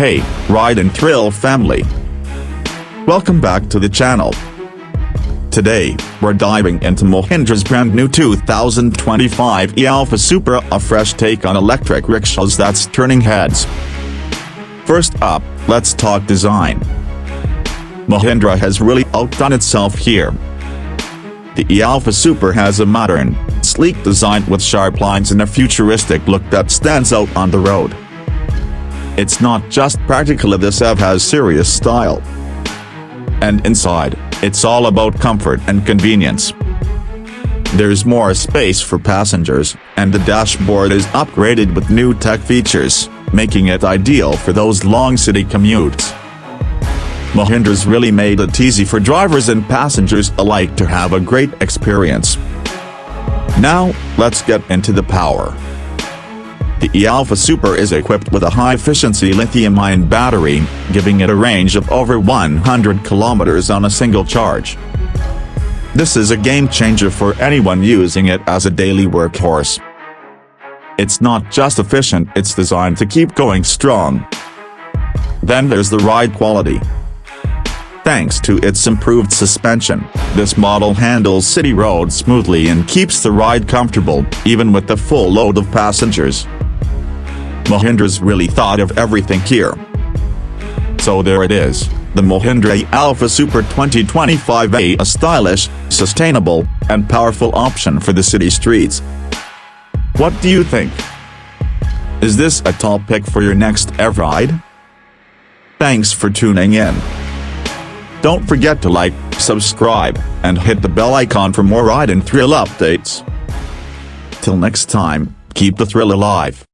Hey, Ride and Thrill family! Welcome back to the channel. Today, we're diving into Mahindra's brand new 2025 E Alpha Super, a fresh take on electric rickshaws that's turning heads. First up, let's talk design. Mahindra has really outdone itself here. The E Alpha Super has a modern, sleek design with sharp lines and a futuristic look that stands out on the road. It's not just practical, this EV has serious style. And inside, it's all about comfort and convenience. There's more space for passengers, and the dashboard is upgraded with new tech features, making it ideal for those long city commutes. Mahindra's really made it easy for drivers and passengers alike to have a great experience. Now, let's get into the power. The E Alpha Super is equipped with a high-efficiency lithium-ion battery, giving it a range of over 100 kilometers on a single charge. This is a game-changer for anyone using it as a daily workhorse. It's not just efficient, it's designed to keep going strong. Then there's the ride quality. Thanks to its improved suspension, this model handles city roads smoothly and keeps the ride comfortable, even with the full load of passengers. Mahindra's really thought of everything here. So there it is, the Mahindra E Alpha Super 2025, a stylish, sustainable, and powerful option for the city streets. What do you think? Is this a top pick for your next EV ride? Thanks for tuning in. Don't forget to like, subscribe, and hit the bell icon for more ride and thrill updates. Till next time, keep the thrill alive.